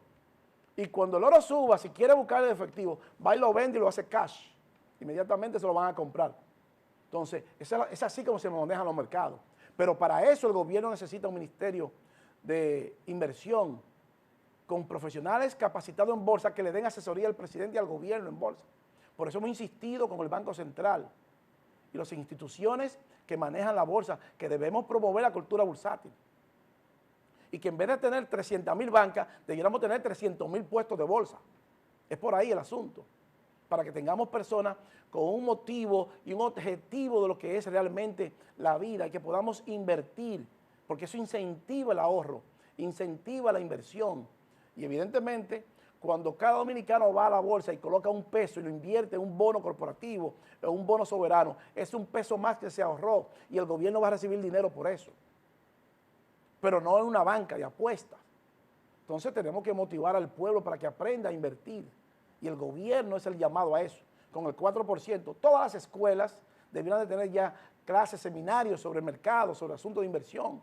Y cuando el oro suba, si quiere buscar el efectivo, va y lo vende y lo hace cash. Inmediatamente se lo van a comprar. Entonces, es así como se manejan los mercados. Pero para eso el gobierno necesita un ministerio de inversión con profesionales capacitados en bolsa que le den asesoría al presidente y al gobierno en bolsa. Por eso hemos insistido con el Banco Central y las instituciones que manejan la bolsa, que debemos promover la cultura bursátil. Y que en vez de tener 300.000 bancas, debiéramos tener 300.000 puestos de bolsa. Es por ahí el asunto. Para que tengamos personas con un motivo y un objetivo de lo que es realmente la vida y que podamos invertir, porque eso incentiva el ahorro, incentiva la inversión. Y evidentemente, cuando cada dominicano va a la bolsa y coloca un peso y lo invierte en un bono corporativo o un bono soberano, es un peso más que se ahorró y el gobierno va a recibir dinero por eso. Pero no en una banca de apuestas. Entonces tenemos que motivar al pueblo para que aprenda a invertir. Y el gobierno es el llamado a eso. Con el 4%, todas las escuelas deberían de tener ya clases, seminarios sobre el mercado, sobre asuntos de inversión,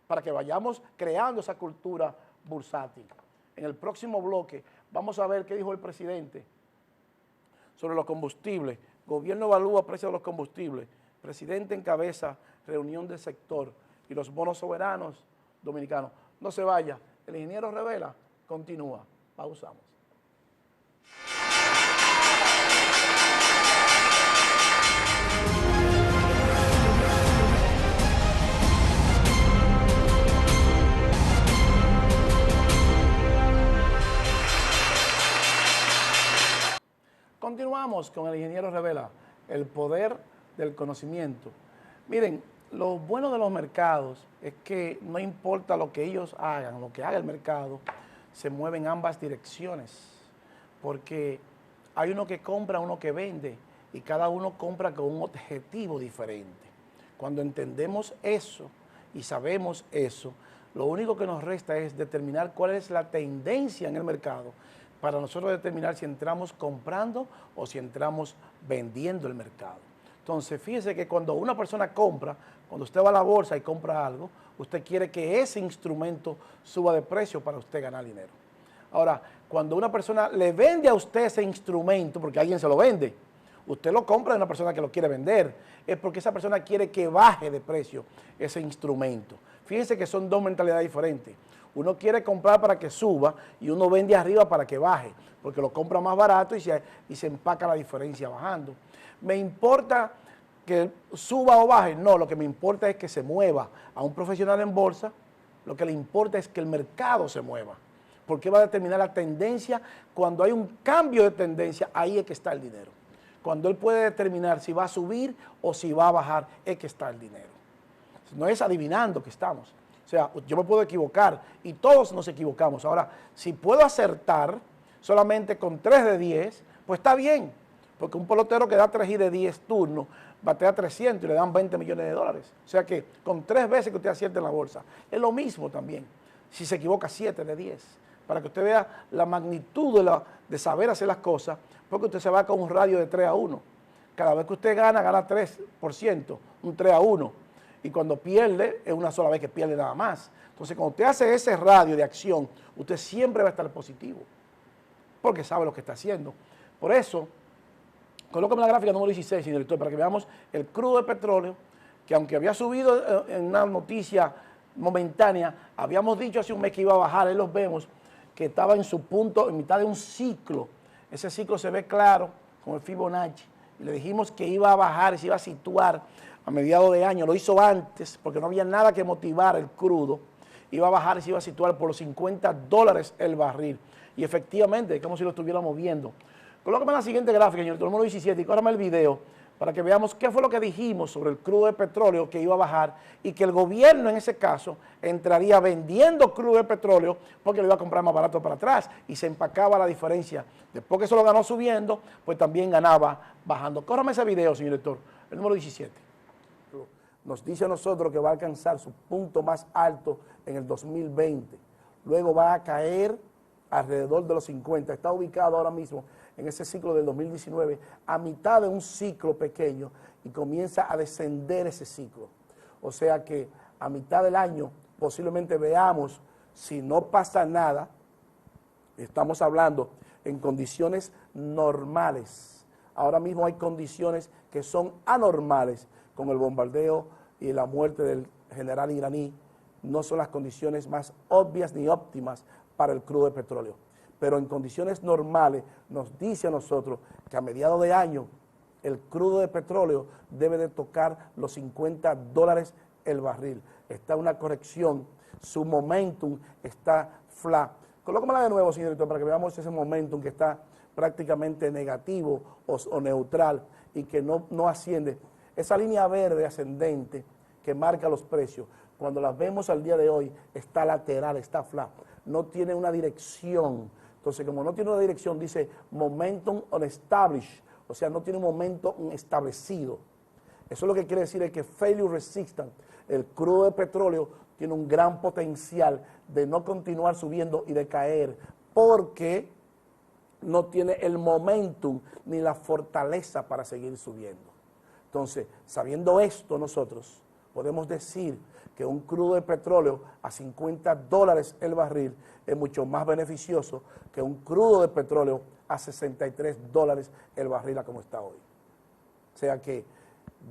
para que vayamos creando esa cultura bursátil. En el próximo bloque vamos a ver qué dijo el presidente sobre los combustibles. Gobierno evalúa precios de los combustibles. Presidente encabeza reunión del sector y los bonos soberanos dominicanos. No se vaya, el ingeniero Revela continúa. Pausamos. Continuamos con el ingeniero Revela, el poder del conocimiento. Miren, lo bueno de los mercados es que no importa lo que ellos hagan, lo que haga el mercado, se mueve en ambas direcciones, porque hay uno que compra, uno que vende, y cada uno compra con un objetivo diferente. Cuando entendemos eso y sabemos eso, lo único que nos resta es determinar cuál es la tendencia en el mercado para nosotros determinar si entramos comprando o si entramos vendiendo el mercado. Entonces, fíjese que cuando una persona compra, cuando usted va a la bolsa y compra algo, usted quiere que ese instrumento suba de precio para usted ganar dinero. Ahora, cuando una persona le vende a usted ese instrumento, porque alguien se lo vende, usted lo compra de una persona que lo quiere vender, es porque esa persona quiere que baje de precio ese instrumento. Fíjense que son dos mentalidades diferentes. Uno quiere comprar para que suba y uno vende arriba para que baje, porque lo compra más barato y se empaca la diferencia bajando. ¿Me importa que suba o baje? No, lo que me importa es que se mueva. A un profesional en bolsa, lo que le importa es que el mercado se mueva, porque va a determinar la tendencia. Cuando hay un cambio de tendencia, ahí es que está el dinero. Cuando él puede determinar si va a subir o si va a bajar, es que está el dinero. No es adivinando que estamos. O sea, yo me puedo equivocar y todos nos equivocamos. Ahora, si puedo acertar solamente con 3 de 10, pues está bien. Porque un pelotero que da 3 de 10 turnos, batea 300 y le dan $20 millones. O sea que con 3 veces que usted acierte en la bolsa, es lo mismo también. Si se equivoca 7 de 10, para que usted vea la magnitud de saber hacer las cosas, porque usted se va con un radio de 3-1. Cada vez que usted gana 3%, un 3-1. Y cuando pierde, es una sola vez que pierde nada más. Entonces, cuando usted hace ese radio de acción, usted siempre va a estar positivo, porque sabe lo que está haciendo. Por eso, Colócame la gráfica número 16, señor director, para que veamos el crudo de petróleo, que aunque había subido en una noticia momentánea, habíamos dicho hace un mes que iba a bajar, ahí los vemos, que estaba en su punto, en mitad de un ciclo. Ese ciclo se ve claro con el Fibonacci. Y le dijimos que iba a bajar y se iba a situar a mediados de año. Lo hizo antes porque no había nada que motivar el crudo. Iba a bajar y se iba a situar por los $50 el barril. Y efectivamente, como si lo estuviéramos viendo. Colócame la siguiente gráfica, señor, número 17, y córrame el video para que veamos qué fue lo que dijimos sobre el crudo de petróleo que iba a bajar y que el gobierno en ese caso entraría vendiendo crudo de petróleo porque lo iba a comprar más barato para atrás y se empacaba la diferencia. Después que eso lo ganó subiendo, pues también ganaba bajando. Córrame ese video, señor director, el número 17. Nos dice a nosotros que va a alcanzar su punto más alto en el 2020. Luego va a caer alrededor de los 50. Está ubicado ahora mismo en ese ciclo del 2019 a mitad de un ciclo pequeño y comienza a descender ese ciclo. O sea que a mitad del año posiblemente veamos, si no pasa nada, estamos hablando en condiciones normales. Ahora mismo hay condiciones que son anormales con el bombardeo y la muerte del general iraní. No son las condiciones más obvias ni óptimas para el crudo de petróleo. Pero en condiciones normales nos dice a nosotros que a mediados de año el crudo de petróleo debe de tocar los $50 el barril. Está una corrección, su momentum está flat. Colócamela de nuevo, señor director, para que veamos ese momentum que está prácticamente negativo o neutral y que no asciende. Esa línea verde ascendente que marca los precios, cuando las vemos al día de hoy, está lateral, está flat, no tiene una dirección. Entonces, como no tiene una dirección, dice momentum unestablished, o sea, no tiene un momento establecido. Eso lo que quiere decir es que failure resistant, el crudo de petróleo, tiene un gran potencial de no continuar subiendo y de caer, porque no tiene el momentum ni la fortaleza para seguir subiendo. Entonces, sabiendo esto, nosotros podemos decir que un crudo de petróleo a $50 el barril es mucho más beneficioso que un crudo de petróleo a $63 el barril a como está hoy. O sea que,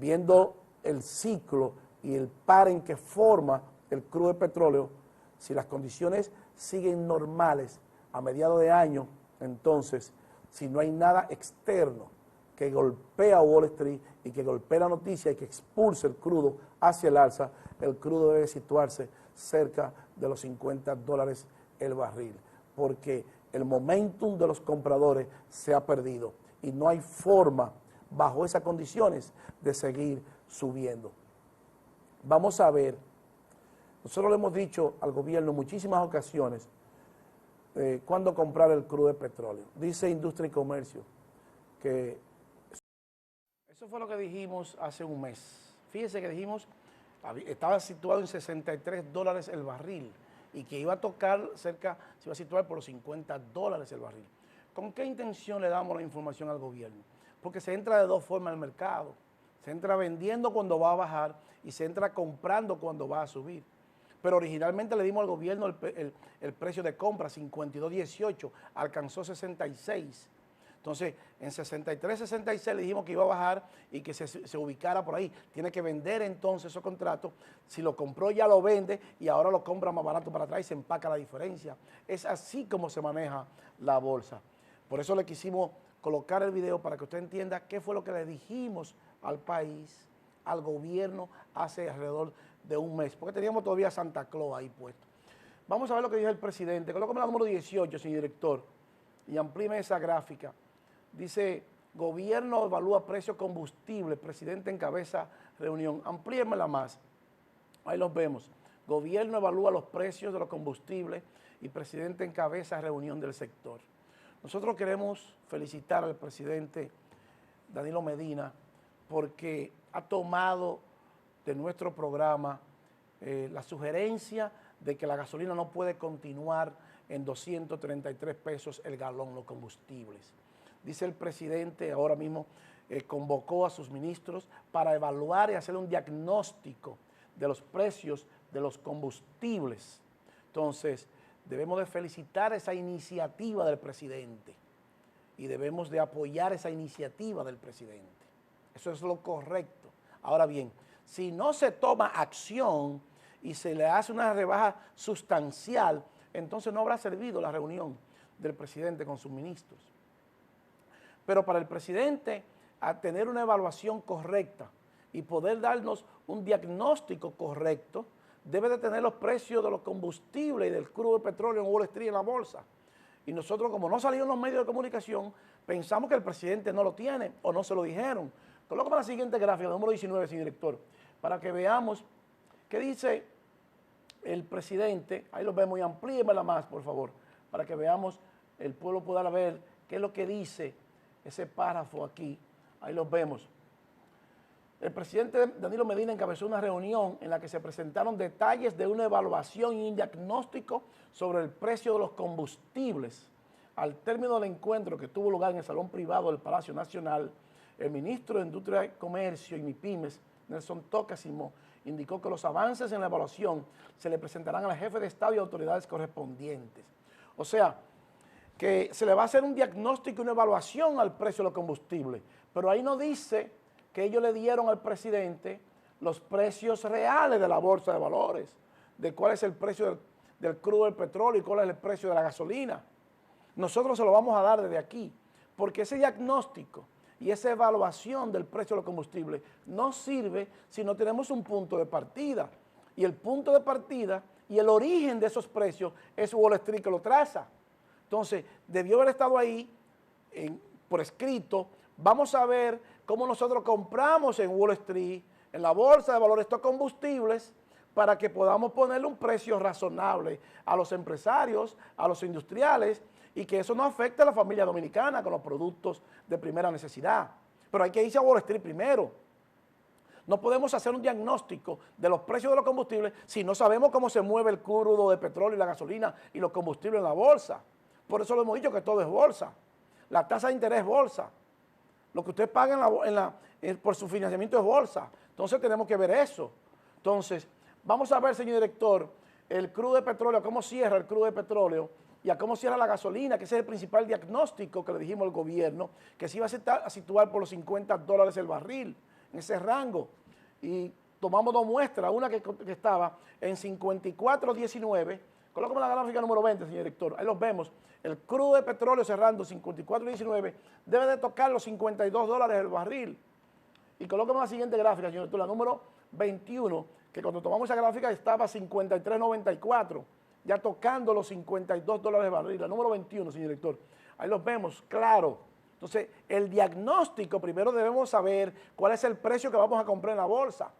viendo el ciclo y el par en que forma el crudo de petróleo, si las condiciones siguen normales a mediados de año, entonces, si no hay nada externo que golpea a Wall Street y que golpee la noticia y que expulse el crudo hacia el alza, el crudo debe situarse cerca de los $50 el barril, porque el momentum de los compradores se ha perdido y no hay forma, bajo esas condiciones, de seguir subiendo. Vamos a ver, nosotros le hemos dicho al gobierno en muchísimas ocasiones cuándo comprar el crudo de petróleo. Dice Industria y Comercio que eso fue lo que dijimos hace un mes. Fíjense que dijimos, estaba situado en $63 el barril y que iba a tocar cerca, se iba a situar por los $50 el barril. ¿Con qué intención le damos la información al gobierno? Porque se entra de dos formas al mercado. Se entra vendiendo cuando va a bajar y se entra comprando cuando va a subir. Pero originalmente le dimos al gobierno el precio de compra, 52.18, alcanzó 66. Entonces, en 63, 66 le dijimos que iba a bajar y que se ubicara por ahí. Tiene que vender entonces esos contratos. Si lo compró ya lo vende y ahora lo compra más barato para atrás y se empaca la diferencia. Es así como se maneja la bolsa. Por eso le quisimos colocar el video para que usted entienda qué fue lo que le dijimos al país, al gobierno, hace alrededor de un mes. Porque teníamos todavía Santa Claus ahí puesto. Vamos a ver lo que dijo el presidente. Colócame la número 18, señor director, y amplíeme esa gráfica. Dice, gobierno evalúa precio combustible, presidente encabeza reunión. Amplíemela más. Ahí los vemos. Gobierno evalúa los precios de los combustibles y presidente encabeza reunión del sector. Nosotros queremos felicitar al presidente Danilo Medina porque ha tomado de nuestro programa la sugerencia de que la gasolina no puede continuar en 233 pesos el galón, los combustibles. Dice el presidente, ahora mismo convocó a sus ministros para evaluar y hacer un diagnóstico de los precios de los combustibles. Entonces, debemos de felicitar esa iniciativa del presidente. y debemos de apoyar esa iniciativa del presidente. Eso es lo correcto. Ahora bien, si no se toma acción y se le hace una rebaja sustancial, entonces no habrá servido la reunión del presidente con sus ministros. Pero para el presidente, a tener una evaluación correcta y poder darnos un diagnóstico correcto, debe de tener los precios de los combustibles y del crudo de petróleo en Wall Street, en la bolsa. Y nosotros, como no salieron los medios de comunicación, pensamos que el presidente no lo tiene o no se lo dijeron. Colócame la siguiente gráfica, número 19, señor director, para que veamos qué dice el presidente. Ahí lo vemos y amplíemela más, por favor, para que veamos, el pueblo pueda ver qué es lo que dice ese párrafo aquí. Ahí lo vemos. El presidente Danilo Medina encabezó una reunión en la que se presentaron detalles de una evaluación y un diagnóstico sobre el precio de los combustibles. Al término del encuentro que tuvo lugar en el salón privado del Palacio Nacional, el ministro de Industria y Comercio y MIPYMES, Nelson Tócasimo, indicó que los avances en la evaluación se le presentarán al jefe de Estado y autoridades correspondientes. O sea, que se le va a hacer un diagnóstico y una evaluación al precio de los combustibles, pero ahí no dice que ellos le dieron al presidente los precios reales de la bolsa de valores, de cuál es el precio del crudo del petróleo y cuál es el precio de la gasolina. Nosotros se lo vamos a dar desde aquí, porque ese diagnóstico y esa evaluación del precio de los combustibles no sirve si no tenemos un punto de partida. Y el punto de partida y el origen de esos precios es Wall Street que lo traza. Entonces, debió haber estado ahí por escrito. Vamos a ver cómo nosotros compramos en Wall Street, en la bolsa de valores, estos combustibles, para que podamos ponerle un precio razonable a los empresarios, a los industriales, y que eso no afecte a la familia dominicana con los productos de primera necesidad. Pero hay que irse a Wall Street primero. No podemos hacer un diagnóstico de los precios de los combustibles si no sabemos cómo se mueve el crudo de petróleo y la gasolina y los combustibles en la bolsa. Por eso lo hemos dicho que todo es bolsa. La tasa de interés es bolsa. Lo que usted paga por su financiamiento es bolsa. Entonces tenemos que ver eso. Entonces, vamos a ver, señor director, el crudo de petróleo, cómo cierra el crudo de petróleo y a cómo cierra la gasolina, que ese es el principal diagnóstico que le dijimos al gobierno, que se iba a situar por los $50 el barril, en ese rango. Y tomamos dos muestras, una que estaba en 54.19. Colócame la gráfica número 20, señor director. Ahí los vemos. El crudo de petróleo cerrando 54.19 debe de tocar los $52 el barril. Y colócame la siguiente gráfica, señor director, la número 21, que cuando tomamos esa gráfica estaba 53.94, ya tocando los $52 el barril. La número 21, señor director. Ahí los vemos, claro. Entonces, el diagnóstico, primero debemos saber cuál es el precio que vamos a comprar en la bolsa.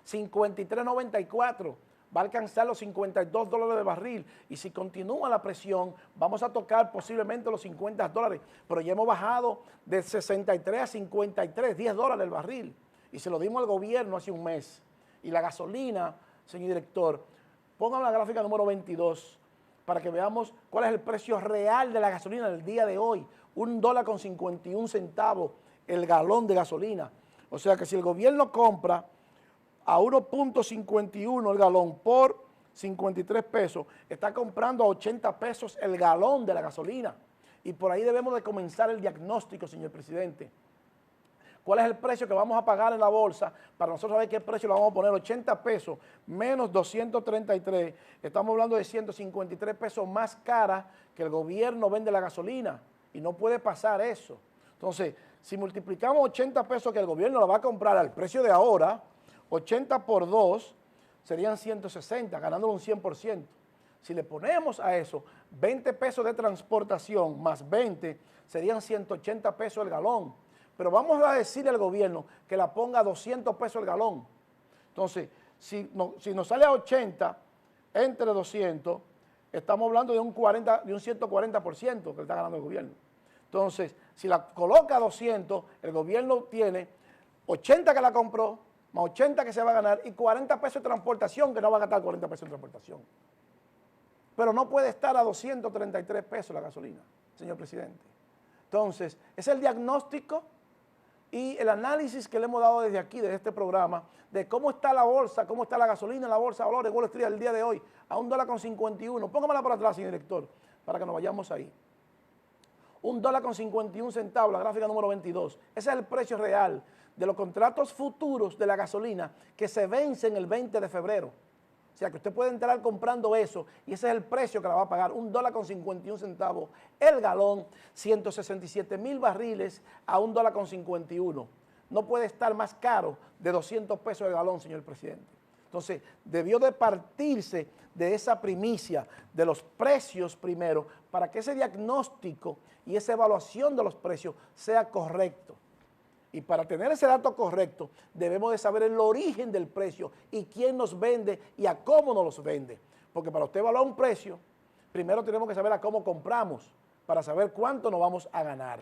53.94. Va a alcanzar los $52 de barril y si continúa la presión vamos a tocar posiblemente los $50, pero ya hemos bajado de 63 a 53, $10 el barril y se lo dimos al gobierno hace un mes. Y la gasolina, señor director, pongan la gráfica número 22 para que veamos cuál es el precio real de la gasolina del día de hoy, $1.51 el galón de gasolina. O sea que si el gobierno compra a 1.51 el galón por 53 pesos, está comprando a 80 pesos el galón de la gasolina. Y por ahí debemos de comenzar el diagnóstico, señor presidente. ¿Cuál es el precio que vamos a pagar en la bolsa? Para nosotros saber qué precio le vamos a poner, 80 pesos menos 233. Estamos hablando de 153 pesos más cara que el gobierno vende la gasolina. Y no puede pasar eso. Entonces, si multiplicamos 80 pesos que el gobierno la va a comprar al precio de ahora, 80 por 2 serían 160, ganándolo un 100%. Si le ponemos a eso 20 pesos de transportación más 20, serían 180 pesos el galón. Pero vamos a decirle al gobierno que la ponga a 200 pesos el galón. Entonces, si nos sale a 80 entre 200, estamos hablando de un 140% que le está ganando el gobierno. Entonces, si la coloca a 200, el gobierno tiene 80 que la compró, más 80 que se va a ganar y 40 pesos de transportación, que no va a gastar 40 pesos de transportación. Pero no puede estar a 233 pesos la gasolina, señor presidente. Entonces, es el diagnóstico y el análisis que le hemos dado desde aquí, desde este programa, de cómo está la bolsa, cómo está la gasolina en la bolsa de valores Wall Street el día de hoy, a $1.51. Póngamela para atrás, señor director, para que nos vayamos ahí. $1.51, la gráfica número 22. Ese es el precio real de los contratos futuros de la gasolina que se vencen el 20 de febrero. O sea que usted puede entrar comprando eso y ese es el precio que la va a pagar, $1.51 el galón, 167,000 barriles a $1.51. No puede estar más caro de 200 pesos el galón, señor presidente. Entonces, debió de partirse de esa primicia de los precios primero para que ese diagnóstico y esa evaluación de los precios sea correcto. Y para tener ese dato correcto, debemos de saber el origen del precio y quién nos vende y a cómo nos los vende. Porque para usted evaluar un precio, primero tenemos que saber a cómo compramos para saber cuánto nos vamos a ganar.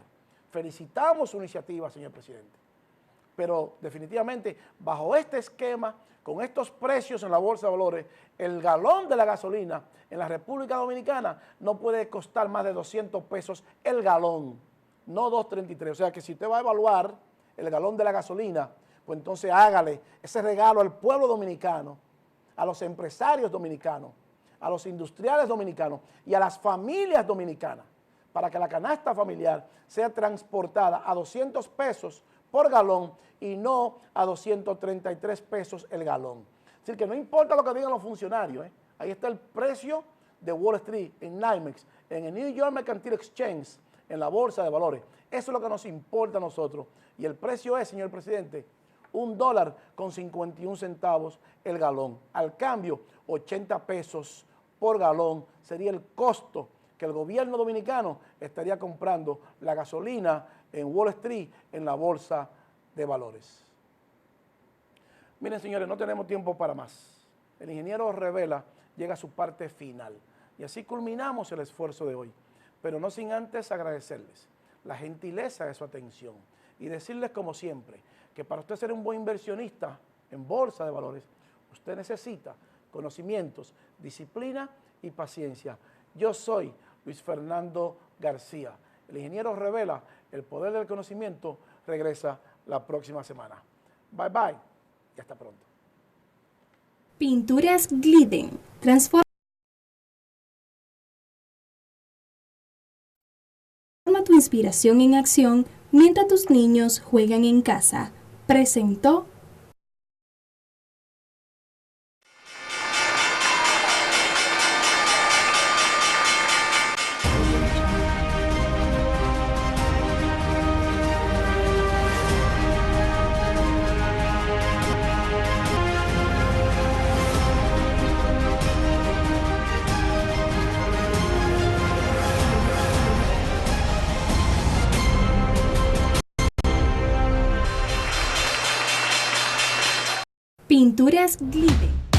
Felicitamos su iniciativa, señor presidente. Pero definitivamente, bajo este esquema, con estos precios en la Bolsa de Valores, el galón de la gasolina en la República Dominicana no puede costar más de 200 pesos el galón, no 2.33. O sea que si usted va a evaluar el galón de la gasolina, pues entonces hágale ese regalo al pueblo dominicano, a los empresarios dominicanos, a los industriales dominicanos y a las familias dominicanas, para que la canasta familiar sea transportada a 200 pesos por galón y no a 233 pesos el galón. Es decir, que no importa lo que digan los funcionarios, ahí está el precio de Wall Street, en NYMEX, en el New York Mercantile Exchange, en la Bolsa de Valores. Eso es lo que nos importa a nosotros. Y el precio es, señor presidente, $1.51 el galón. Al cambio, 80 pesos por galón sería el costo que el gobierno dominicano estaría comprando la gasolina en Wall Street, en la Bolsa de Valores. Miren, señores, no tenemos tiempo para más. El ingeniero Revela llega a su parte final. Y así culminamos el esfuerzo de hoy. Pero no sin antes agradecerles la gentileza de su atención y decirles, como siempre, que para usted ser un buen inversionista en Bolsa de Valores, usted necesita conocimientos, disciplina y paciencia. Yo soy Luis Fernando García. El ingeniero Revela, el poder del conocimiento, regresa la próxima semana. Bye bye y hasta pronto. Pinturas Glidden. Transforma tu inspiración en acción mientras tus niños juegan en casa. Presentó Pinturas Glidden.